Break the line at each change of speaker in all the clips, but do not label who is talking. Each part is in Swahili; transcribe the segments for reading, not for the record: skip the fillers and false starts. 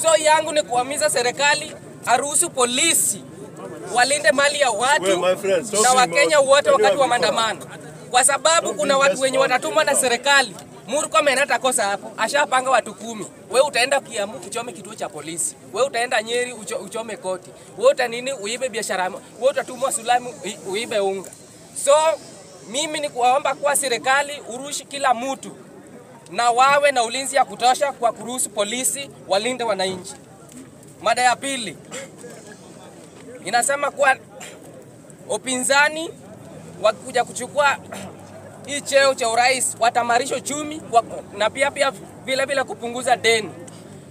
So yangu ni kuhimiza serikali aruhusu polisi walinde mali ya watu na Wakenya wote wakati wa maandamano. Kwa sababu kuna watu wenye watatumwa na serikali. Murkomen hatakosa hapo. Ashapanga watu 10. Wewe utaenda Kiambu uchome kituo cha polisi. Wewe utaenda Nyeri uchome koti. Wewe utanini uibe biashara. Wewe utatumwa Sulamu uibe unga. So mimi ni kuwaomba kwa serikali urushi kila mtu na wawe na ulinzi ya kutosha kwa kuruhusu polisi walinde wananchi. Mada ya pili inasema kwa upinzani wakuja kuchukua hii cheo cha urais watamarisha uchumi na pia vile kupunguza deni.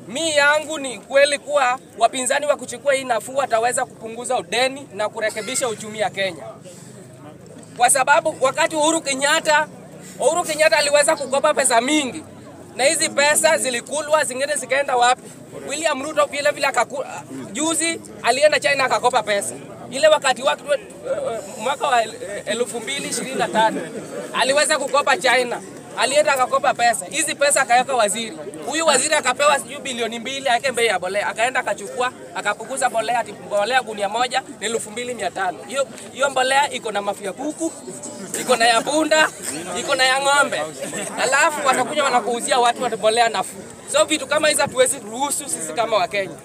Mi yangu ni kweli kuwa wapinzani wa kuchukua hii nafuu wataweza kupunguza udeni na kurekebisha uchumi ya Kenya. Kwa sababu wakati Uhuru Kenyatta aliweza kukopa pesa mingi na hizi pesa zilikulwa, zingine zikaenda wapi? William Ruto vile juzi alienda China akakopa pesa. Ile wakati wake mwaka wa 2023 aliweza kukopa China. Alienda akakopa pesa. Hizi pesa akaweka waziri. Huyu waziri akapewa bilioni 2 yake bei ya mbolea. Akaenda akachukua, akapunguza mbolea mbolea gunia moja ni 2500. Hiyo mbolea iko na mafia kuku, iko na ya punda, iko na ya ng'ombe. Alafu watakuja wanakuuzia watu wa mbolea nafuu. So vitu kama hizo hatuwezi ruhusu sisi kama Wakenya.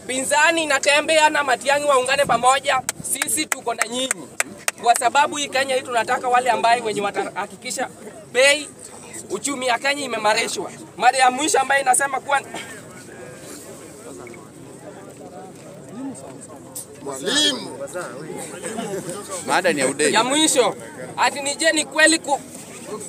Pinzani natembea na Matiang'i waungane pamoja, sisi tuko na nyinyi. Kwa sababu hii Kenya hii tunataka wale ambaye wenye watahakikisha bei uchumi ya Kenya imemareshwa. Mada ya mwisho ambaye inasema kuwa
mwalimu
mada ni ya udeni.
Ya mwisho ati nije ni kweli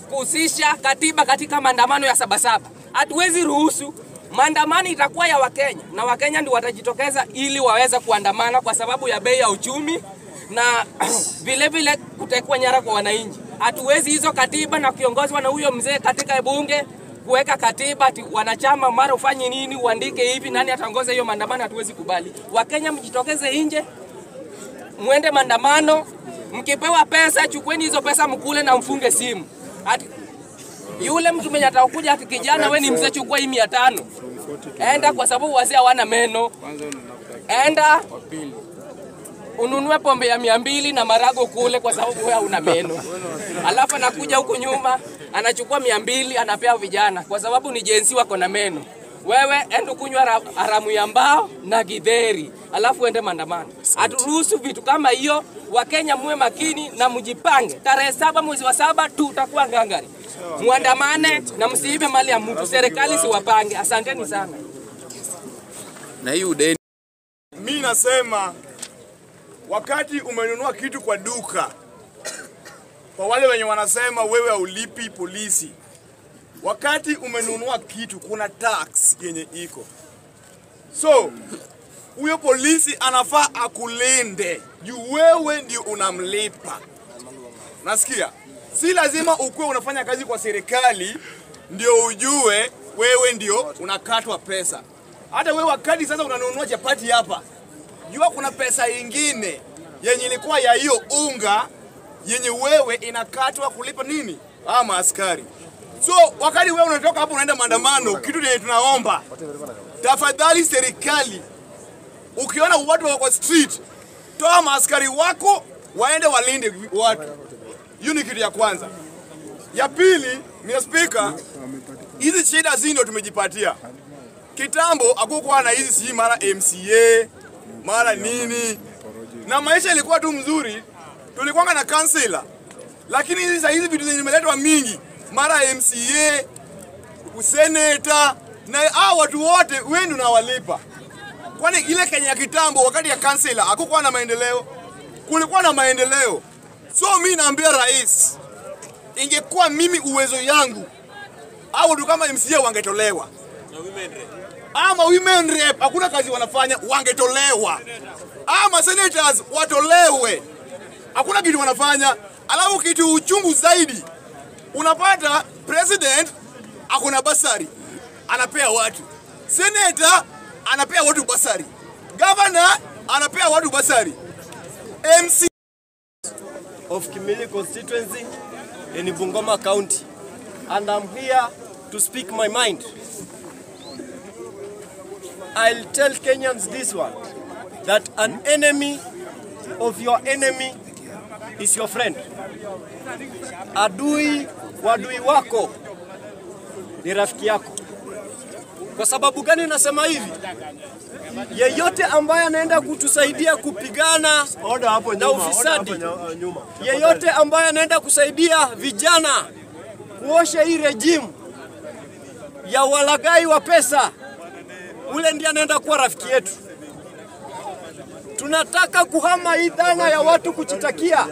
kuhusisha katiba katika maandamano ya Sabasaba. Hatuwezi ruhusu maandamano itakuwa ya Wakenya na Wakenya ndio watajitokeza ili waweze kuandamana kwa sababu ya bei ya uchumi na vile kutekwa nyara kwa wananchi. Hatuwezi hizo katiba na kiongozwa na huyo mzee katika bunge kuweka katiba ati wanachama mara ufanye nini uandike hivi nani ataongoza hiyo maandamano. Hatuwezi kubali. Wakenya mjitokeze nje muende maandamano, mkipewa pesa chukueni hizo pesa mkule na mfunge simu. Ati yule mtu mwenye atakuja ati kijana wewe ni mzee chukua hii 500. Enda kwa sababu wazee hawana meno. Enda ununue pombe ya 200 na marago kule kwa sababu wewe una meno. Alafu anakuja huko nyuma anachukua 200 anapea vijana kwa sababu ni jensi wako na meno. Wewe enda kunywa haramu ya mbao na githeri. Alafu ende maandamano. Haturuhusu vitu kama hiyo. Wakenya muwe makini na mjipange. Tarehe 7 mwezi wa 7 tutakuwa ngangari. Muandamane na msiibe mali ya mtu. Serikali siwapange. Asanteni sana.
Na hii udeni.
Mimi nasema wakati umenunua kitu kwa duka, kwa wale wenye wanasema wewe haulipi polisi, wakati umenunua kitu kuna tax yenye iko. So huyo polisi anafaa akulinde juu wewe ndio unamlipa. Nasikia? Si lazima ukuwe unafanya kazi kwa serikali ndio ujue wewe ndio unakatwa pesa. Hata wewe wakati sasa unanunua chapati hapa, jua kuna pesa ingine yenye ilikuwa ya hiyo unga yenye wewe inakatwa kulipa nini? Askari. So wakati wewe unatoka hapo unaenda maandamano, kitu yenye tunaomba, tafadhali serikali, ukiona watu wako street, toa maaskari wako waende walinde watu. Hiyo ni kitu ya kwanza. Ya pili, Mr. Speaker, hizi shida ndio tumejipatia. Kitambo hakukuwa na hizi si mara MCA, mara nini. Na maisha ilikuwa tu mzuri. Tulikuwa na councilor. Lakini hizi vitu zimeletwa mingi. Mara MCA, senator na hao watu wote wewe ndio unawalipa. Kwani ile Kenya ya kitambo wakati ya councilor hakukuwa na maendeleo? Kulikuwa na maendeleo. So mimi naambia rais, ingekuwa mimi uwezo yangu au watu kama MCA wangetolewa. Ama women rep hakuna kazi wanafanya wangetolewa. Ama senators watolewe. Hakuna kitu wanafanya. Alafu kitu uchungu zaidi, unapata president akona basari anapea watu. Senator anapea watu basari. Governor anapea watu basari. MC
of Kimilili constituency in Bungoma County, and I'm here to speak my mind. I'll tell Kenyans this one, that an enemy of your enemy is your friend. Adui wadui wako ni rafiki yako. Kwa sababu gani nasema hivi? Yeyote ambaye anaenda kutusaidia kupigana na ufisadi, yeyote ambaye anaenda kusaidia vijana kuosha hii regime ya walagai wa pesa, ule ndiye anaenda kuwa rafiki yetu. Tunataka kuhama hii dhana ya watu kuchitakia.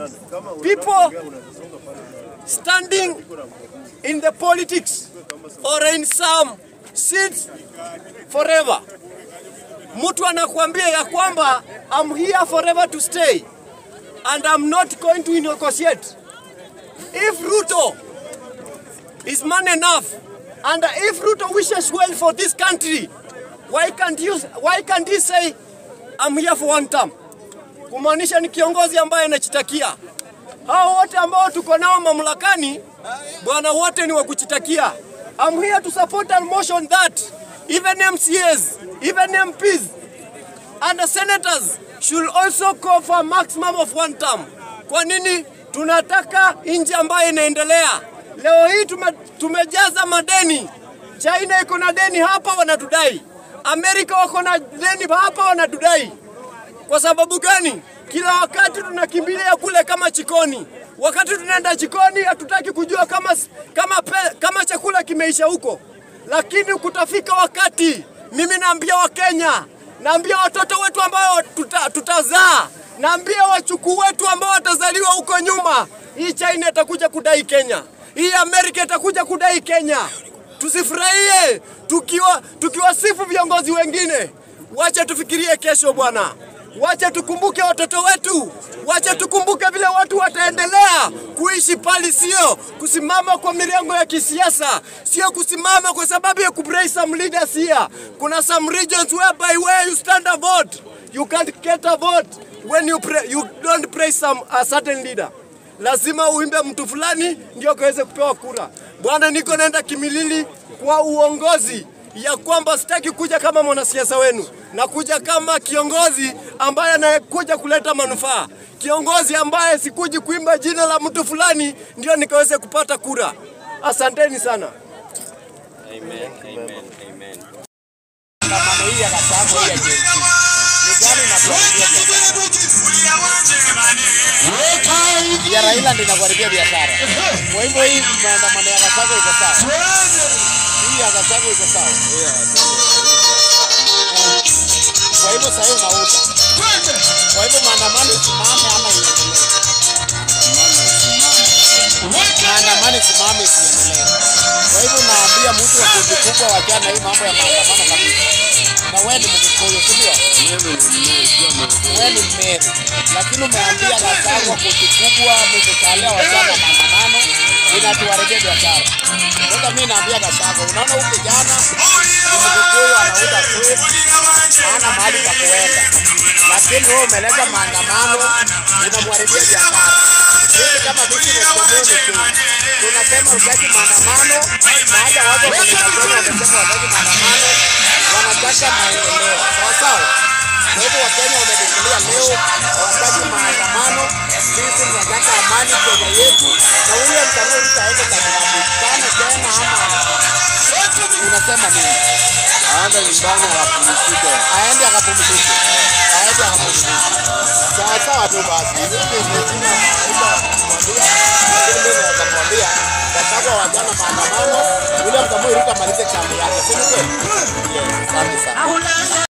People standing in the politics or in some seats forever. Mtu anakuambia ya kwamba I'm here forever to stay and I'm not going to negotiate. If Ruto is man enough and if Ruto wishes well for this country, why can't he say I'm here for one term? Kumaanisha ni kiongozi ambaye anachitakia. Hao wote ambao tuko nao mamlakani, bwana, wote ni wa kuchitakia. I'm here to support a motion that even MCAs, even MPs and the senators should also call for a maximum of one term. Kwa nini? Tunataka nchi ambayo inaendelea. Leo hii tumejaza madeni. China iko na deni hapa wanatudai. Amerika wako na deni hapa wanatudai. Kwa sababu gani? Kila wakati tunakimbilia kule kama chikoni. Wakati tunaenda chikoni hatutaki kujua kama chakula kimeisha huko. Lakini kutafika wakati, mimi naambia Wakenya, naambia watoto wetu ambao tutazaa, naambia wachukuu wetu ambao watazaliwa huko nyuma, hii China itakuja kudai Kenya. Hii Amerika itakuja kudai Kenya. Tusifurahie tukiwasifu viongozi wengine. Wacha tufikirie kesho bwana. Wacha tukumbuke watoto wetu. Wacha tukumbuke vile watu wataendelea kuishi pali, sio kusimama kwa mirengo ya kisiasa, sio kusimama kwa sababu ya kupraise some leaders here. Kuna some regions whereby where you stand a vote, you can't get a vote when you don't praise a certain leader. Lazima uimbe mtu fulani ndio kaweze kupewa kura. Bwana, niko naenda Kimilili kwa uongozi ya kwamba sitaki kuja kama mwanasiasa wenu, na kuja kama kiongozi ambaye anakuja kuleta manufaa. Kiongozi ambaye sikuji kuimba jina la mtu fulani ndio nikaweze kupata kura. Asanteni sana.
Amen, amen, amen.
Maandamano hii ya Gachagua hii ya Gen Z ni gani na ya Raila ndio inakaribia biashara. Kwa hivyo hii maandamano ya Gachagua iko sawa. Hii ya Gachagua iko sawa. Kwa hivyo sasa hivi nauta. Kwa hivyo maandamano simame ama iendelee. Maandamano simame iendelee. Kwa hivyo naambia mtu wa kujikupa wajana hii mambo ya maandamano kabisa. Na wewe ni Mkikuyu, sio? Wewe ni Mmeru. Lakini umeambia Gachagua kujikubwa mtukalea wajana maandamano inatuharibia biashara. Sasa mimi naambia Gachagua, unaona huko jana Mkikuyu anauza fruit, hana mahali pa kuenda. Lakini wewe umeleta maandamano unamharibia biashara. Sisi kama business community tunasema usitaki maandamano, na hata watu wanasema wataki maandamano, wanataka maendeleo. Sawa sawa. Kwa hivyo Wakenya wamedeclare leo hawataki maandamano. Sisi tunataka amani Kenya yetu, na William Samoei Ruto aende kama tena ama unasema nini?
Aende nyumbani akapumzike.
Aende akapumzike. Aende akapumzike.
Sawa sawa tu basi.
Nikamwambia Gachagua wajana maandamano, William Samoei Ruto amalize kambi yake. Sio kweli? Asante sana.